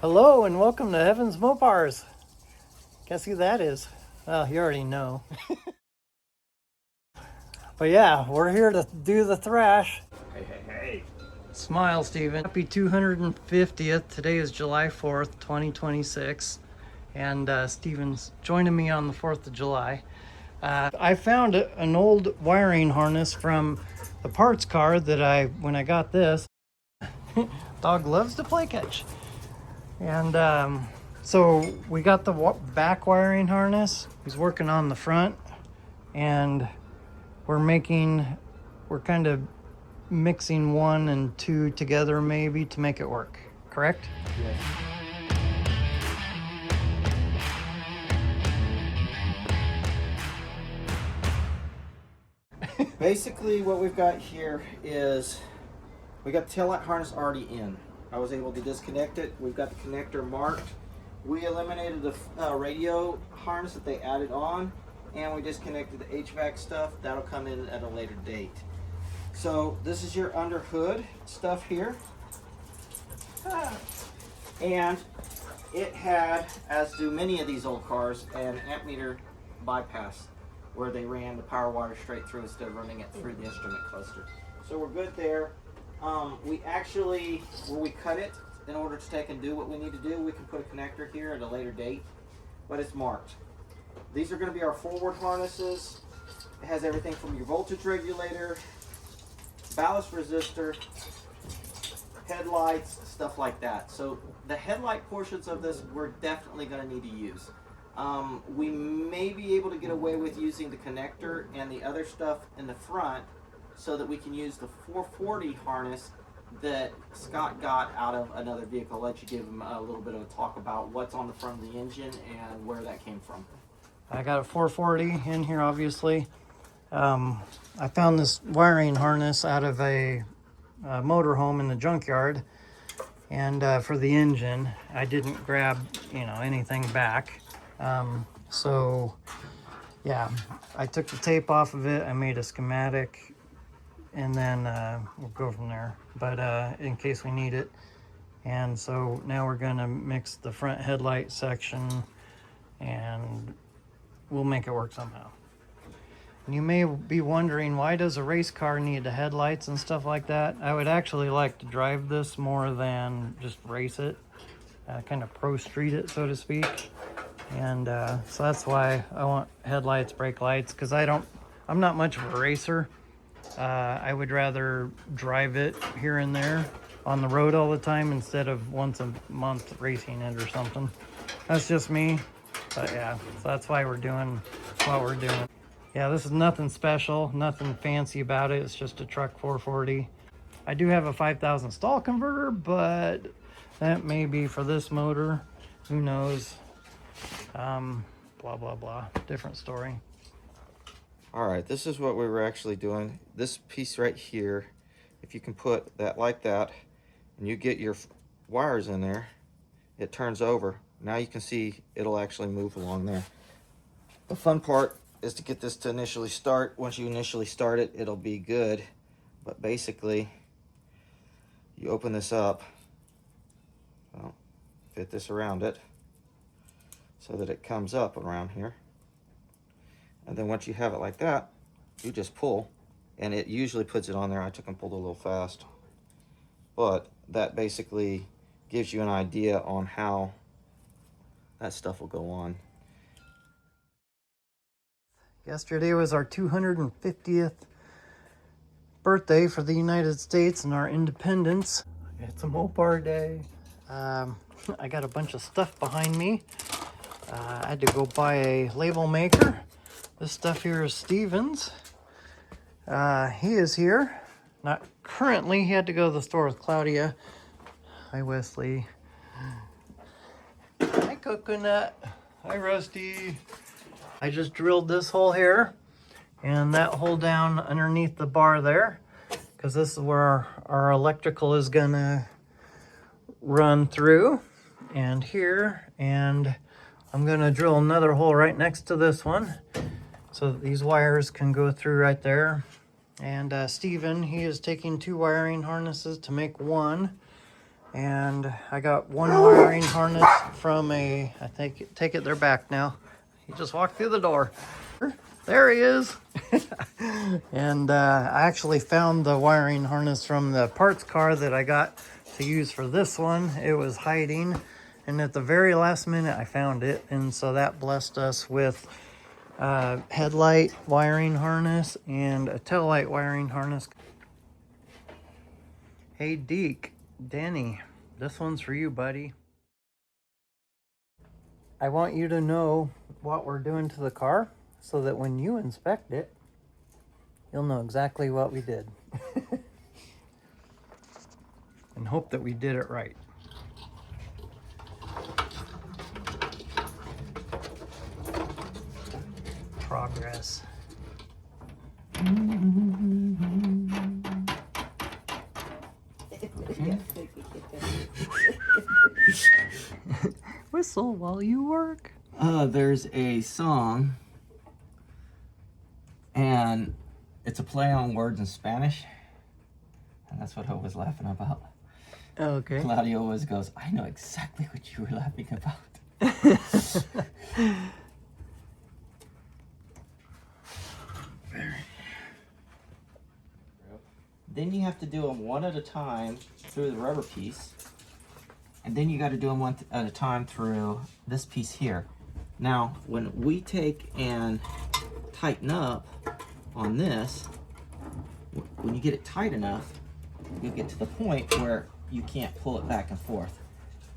Hello and welcome to Heaven's Mopars. Guess who that is? Well, you already know. But yeah, we're here to do the thrash. Hey. Smile, Steven. Happy 250th. Today is July 4th, 2026. And Steven's joining me on the 4th of July. I found an old wiring harness from the parts car that when I got this. Dog loves to play catch. And so we got the back wiring harness. He's working on the front, and we're kind of mixing 1 and 2 together maybe to make it work. Correct? Yes. Basically, what we've got here is we got the taillight harness already in. I was able to disconnect it. We've got the connector marked. We eliminated the radio harness that they added on, and we disconnected the HVAC stuff. That'll come in at a later date. So this is your under hood stuff here. And it had, as do many of these old cars, an amp meter bypass where they ran the power wire straight through instead of running it through the instrument cluster. So we're good there. We actually, where we cut it, in order to take and do what we need to do, we can put a connector here at a later date, but it's marked. These are going to be our forward harnesses. It has everything from your voltage regulator, ballast resistor, headlights, stuff like that. So the headlight portions of this we're definitely going to need to use. We may be able to get away with using the connector and the other stuff in the front so that we can use the 440 harness that Scott got out of another vehicle. I'll let you give him a little bit of a talk about what's on the front of the engine and where that came from. I got a 440 in here, obviously. I found this wiring harness out of a motorhome in the junkyard, and for the engine I didn't grab anything back. So yeah, I took the tape off of it, I made a schematic, and then we'll go from there, but in case we need it. And so now we're gonna mix the front headlight section and we'll make it work somehow. And you may be wondering, why does a race car need the headlights and stuff like that? I would actually like to drive this more than just race it, kind of pro street it, so to speak. And so that's why I want headlights, brake lights, because I'm not much of a racer. I would rather drive it here and there on the road all the time instead of once a month racing it or something. That's just me, but yeah, so that's why we're doing what we're doing. Yeah, this is nothing special, nothing fancy about it. It's just a truck 440. I do have a 5,000 stall converter, but that may be for this motor. Who knows? Blah, blah, blah. Different story. All right, this is what we were actually doing. This piece right here, if you can put that like that, and you get your wires in there, it turns over. Now you can see it'll actually move along there. The fun part is to get this to initially start. Once you initially start it, it'll be good. But basically, you open this up, fit this around it so that it comes up around here. And then once you have it like that, you just pull, and it usually puts it on there. I took and pulled a little fast, but that basically gives you an idea on how that stuff will go on. Yesterday was our 250th birthday for the United States and our independence. It's a Mopar day. I got a bunch of stuff behind me. I had to go buy a label maker. This stuff here is Steven's. He is here. Not currently. He had to go to the store with Claudia. Hi, Wesley. Hi, Coconut. Hi, Rusty. I just drilled this hole here and that hole down underneath the bar there, because this is where our electrical is gonna run through, and here, and I'm gonna drill another hole right next to this one so that these wires can go through right there. And Steven, he is taking 2 wiring harnesses to make 1, And I got one wiring harness from a, I think, take it, they're back now. He just walked through the door. There he is. And I actually found the wiring harness from the parts car that I got to use for this one. It was hiding, and at the very last minute I found it, and so that blessed us with headlight wiring harness and a tail light wiring harness. Hey Deke, Denny, this one's for you, buddy. I want you to know what we're doing to the car so that when you inspect it, you'll know exactly what we did. And hope that we did it right. Progress. Whistle while you work. There's a song, and it's a play on words in Spanish, and that's what I was laughing about. Okay. Claudio always goes, I know exactly what you were laughing about. Then you have to do them one at a time through the rubber piece. And then you got to do them one at a time through this piece here. Now, when we take and tighten up on this, when you get it tight enough, you get to the point where you can't pull it back and forth.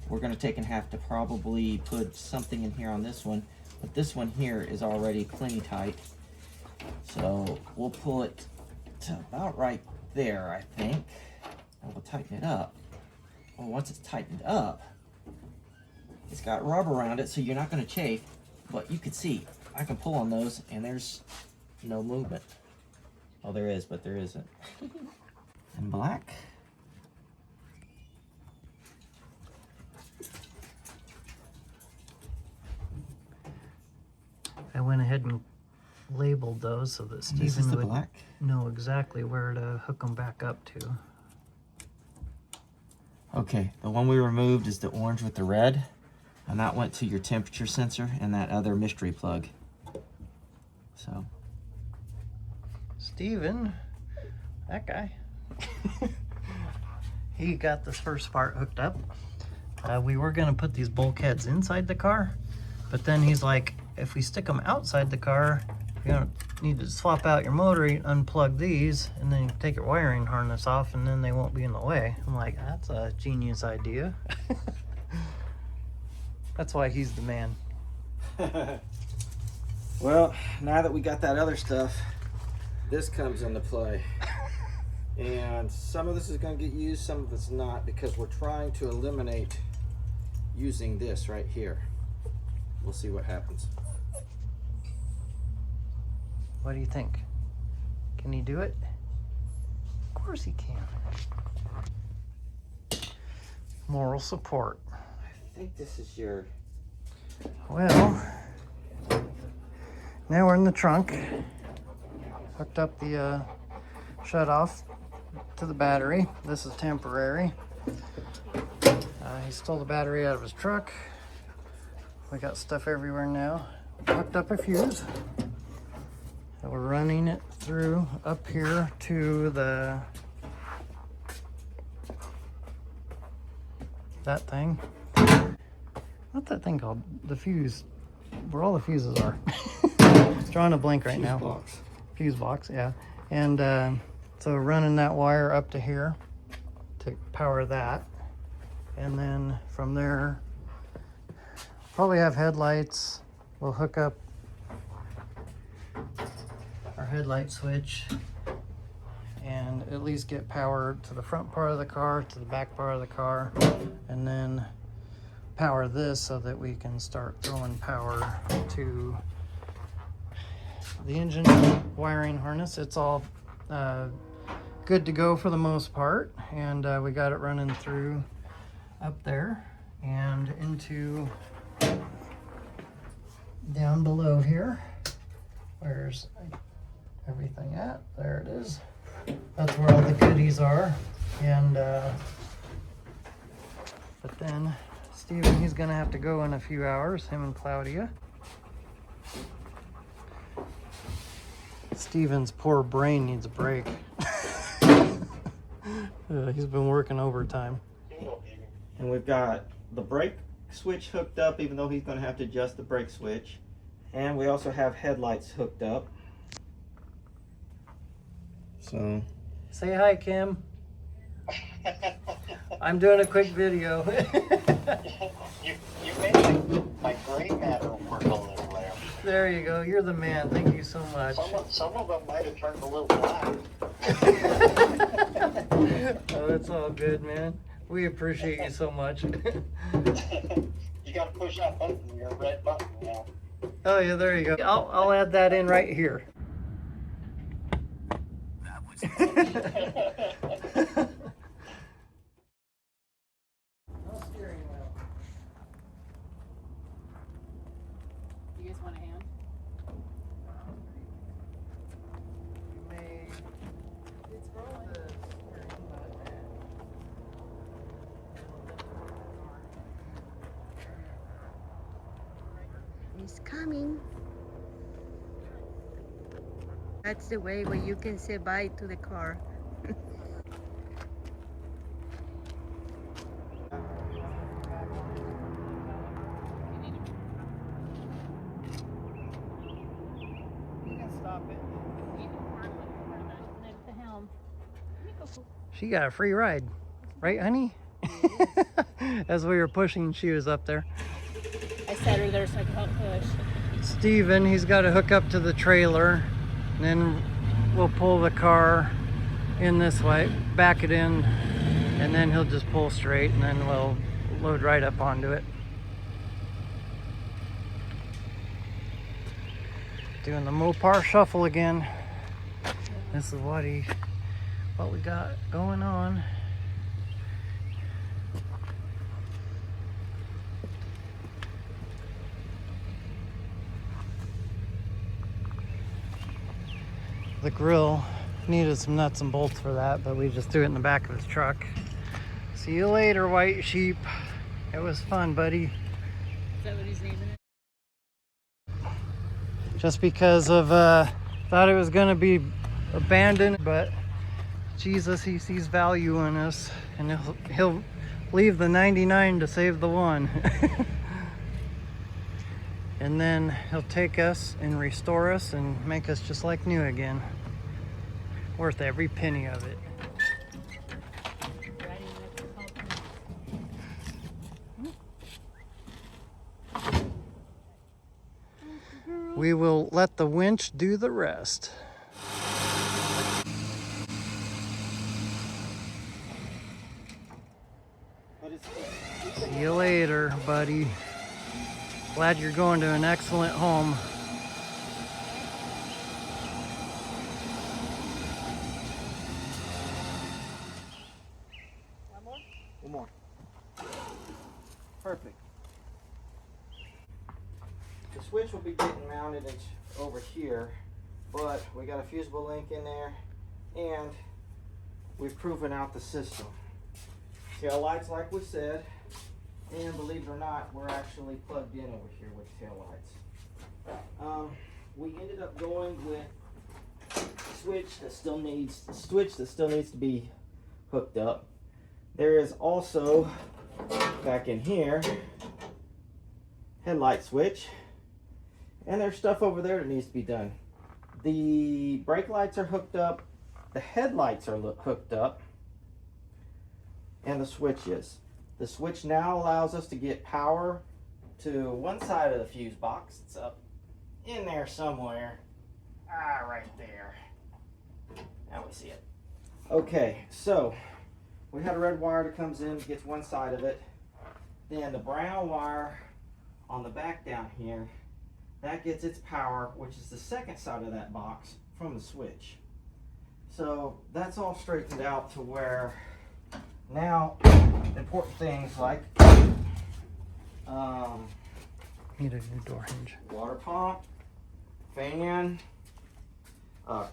We're going to take and have to probably put something in here on this one, but this one here is already plenty tight. So we'll pull it to about right there, I think, and we'll tighten it up. Well, once it's tightened up, it's got rubber around it, so you're not going to chafe, but you can see I can pull on those and there's no movement. Oh, there is, but there isn't. And black. I went ahead and labeled those so that Steven would black? know exactly where to hook them back up to. Okay, the one we removed is the orange with the red, and that went to your temperature sensor and that other mystery plug. So, Steven, that guy, he got this first part hooked up. We were gonna put these bulkheads inside the car, but then he's like, if we stick them outside the car, you're gonna need to swap out your motor, unplug these, and then take your wiring harness off, and then they won't be in the way. I'm like, that's a genius idea. That's why he's the man. well, now that we got that other stuff, this comes into play. And some of this is going to get used, some of it's not, because we're trying to eliminate using this right here. We'll see what happens. What do you think? Can he do it? Of course he can. Moral support. I think this is your... Well, now we're in the trunk. Hooked up the shut off to the battery. This is temporary. He stole the battery out of his truck. We got stuff everywhere now. Hooked up a fuse. So we're running it through up here to the that thing. What's that thing called? The fuse. Where all the fuses are. It's drawing a blank right now. box. Fuse box, yeah. And so running that wire up to here to power that. And then from there, probably have headlights. We'll hook up our headlight switch and at least get power to the front part of the car, to the back part of the car, and then power this so that we can start throwing power to the engine wiring harness. It's all good to go for the most part, and we got it running through up there and into down below here. Where's everything at? There it is. That's where all the goodies are. And But then Steven, he's gonna have to go in a few hours, him and Claudia. Steven's poor brain needs a break. He's been working overtime. And we've got the brake switch hooked up, even though he's going to have to adjust the brake switch. And we also have headlights hooked up. So, say hi, Kim. I'm doing a quick video. you made my gray matter work a little there. There you go. You're the man. Thank you so much. Some of them might have turned a little black. Oh, it's all good, man. We appreciate you so much. You got to push that button, your red button now. Oh yeah, there you go. I'll add that in right here. You guys want a hand? It's rolling. It's coming. That's the way where you can say bye to the car. You can stop it. You can park it at the helm. She got a free ride, right, honey? As we were pushing, she was up there. I set her there so I could help push. Steven, he's got to hook up to the trailer, and then we'll pull the car in this way, back it in, and then he'll just pull straight, and then we'll load right up onto it. Doing the Mopar shuffle again. This is what we got going on. The grill needed some nuts and bolts for that, but we just threw it in the back of his truck. See you later, white sheep. It was fun, buddy. Is that what he's naming it? Just because of thought it was gonna be abandoned, but Jesus, he sees value in us, and he'll leave the 99 to save the one. And then he'll take us and restore us and make us just like new again. Worth every penny of it. We will let the winch do the rest. See you later, buddy. Glad you're going to an excellent home. one more. Perfect. The switch will be getting mounted over here, but we got a fusible link in there, and we've proven out the system. Tail lights, like we said, and believe it or not, we're actually plugged in over here with tail lights. We ended up going with a switch that still needs to be hooked up. There is also back in here headlight switch, and there's stuff over there that needs to be done. The brake lights are hooked up, the headlights are hooked up, and the switch is. The switch now allows us to get power to one side of the fuse box. It's up in there somewhere. Right there. Now we see it. Okay, so we had a red wire that comes in, gets one side of it. Then the brown wire on the back down here, that gets its power, which is the second side of that box, from the switch. So that's all straightened out to where now important things like Need a new door hinge. water pump, fan,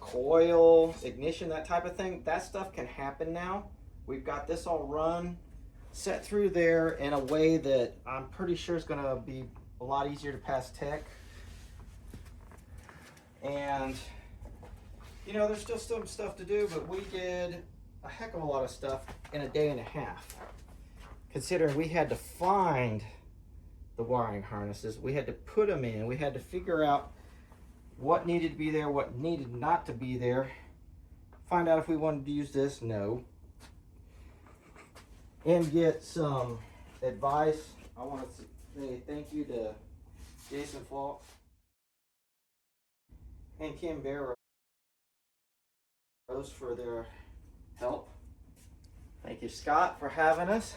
coil, ignition, that type of thing, that stuff can happen now. We've got this all run set through there in a way that I'm pretty sure is going to be a lot easier to pass tech. And you know, there's still some stuff to do, but we did a heck of a lot of stuff in a day and a half. Considering we had to find the wiring harnesses, we had to put them in, we had to figure out what needed to be there, what needed not to be there, find out if we wanted to use this, no, and get some advice. I want to say thank you to Jason Falk and Kim Barrows for their help. Thank you, Scott, for having us.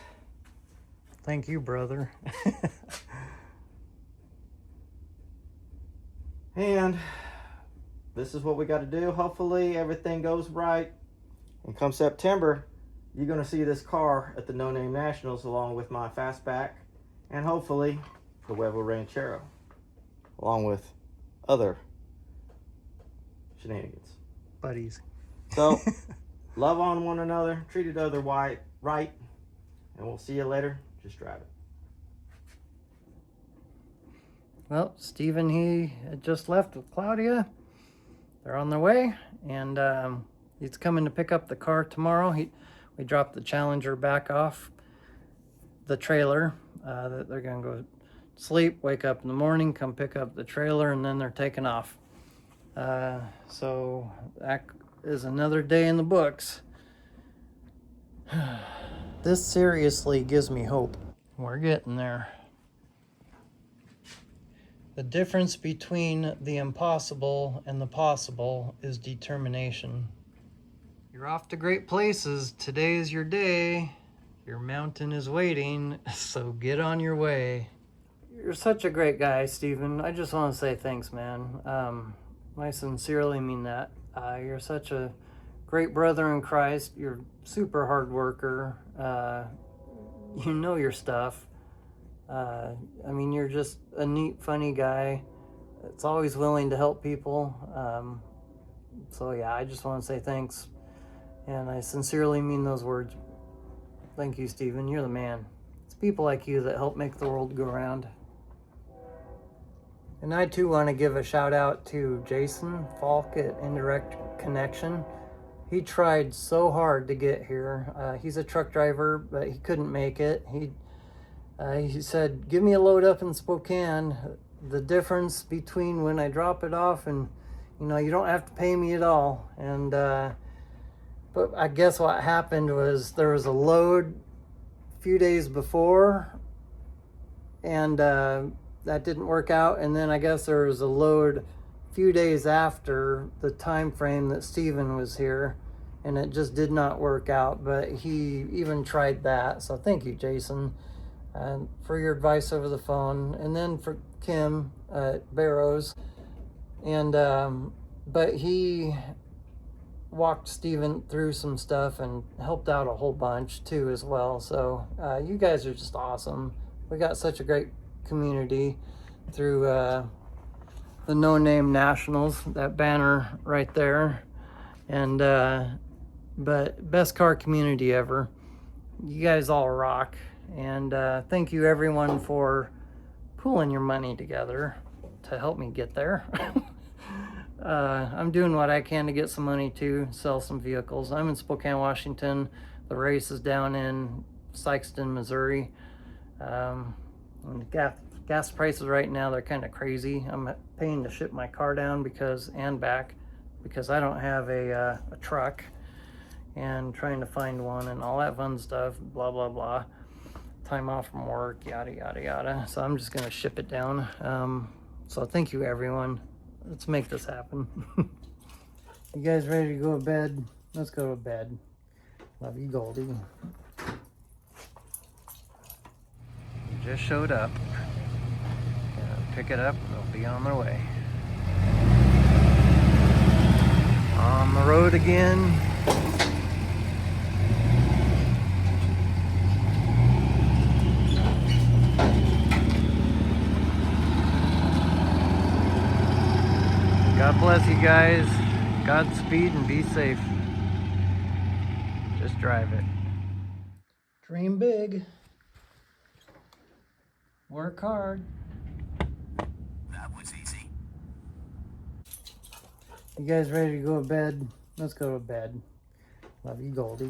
Thank you, brother. And this is what we got to do. Hopefully everything goes right. And come September, you're going to see this car at the No Name Nationals along with my Fastback and hopefully the Huevo Ranchero, along with other shenanigans. Buddies. So, love on one another, treat each other right, and we'll see you later. Just drive it. Well, Steven, he had just left with Claudia. They're on their way, and he's coming to pick up the car tomorrow. We dropped the Challenger back off the trailer. That they're going to go sleep, wake up in the morning, come pick up the trailer, and then they're taking off. So that is another day in the books. This seriously gives me hope. We're getting there. The difference between the impossible and the possible is determination. You're off to great places. Today is your day. Your mountain is waiting, so get on your way. You're such a great guy, Steven. I just want to say thanks, man. I sincerely mean that. You're such a great brother in Christ. You're super hard worker. You know your stuff. I mean, you're just a neat, funny guy that's always willing to help people. So yeah, I just want to say thanks. And I sincerely mean those words. Thank you, Steven. You're the man. It's people like you that help make the world go round. And I too want to give a shout out to Jason Falk at Indirect Connection. He tried so hard to get here. He's a truck driver, but he couldn't make it. He said, give me a load up in Spokane. The difference between when I drop it off and, you know, you don't have to pay me at all. And, but I guess what happened was there was a load a few days before and that didn't work out. And then I guess there was a load a few days after the time frame that Steven was here, and it just did not work out. But he even tried that. So thank you, Jason, for your advice over the phone. And then for Kim Barrows. And but he walked Steven through some stuff and helped out a whole bunch too as well. So you guys are just awesome. We got such a great community through the No Name Nationals, that banner right there. And but best car community ever. You guys all rock. And thank you everyone for pooling your money together to help me get there. I'm doing what I can to get some money to sell some vehicles. I'm in Spokane, Washington. The race is down in Sikeston, Missouri. And gas prices right now, they're kind of crazy. I'm paying to ship my car down and back because I don't have a truck, and trying to find one and all that fun stuff, blah, blah, blah. Time off from work, yada, yada, yada. So I'm just gonna ship it down. So thank you everyone. Let's make this happen. You guys ready to go to bed? Let's go to bed. Love you, Goldie. You just showed up. Gonna pick it up, they'll be on their way. On the road again. God bless you guys. Godspeed and be safe. Just drive it. Dream big. Work hard. That was easy. You guys ready to go to bed? Let's go to bed. Love you, Goldie.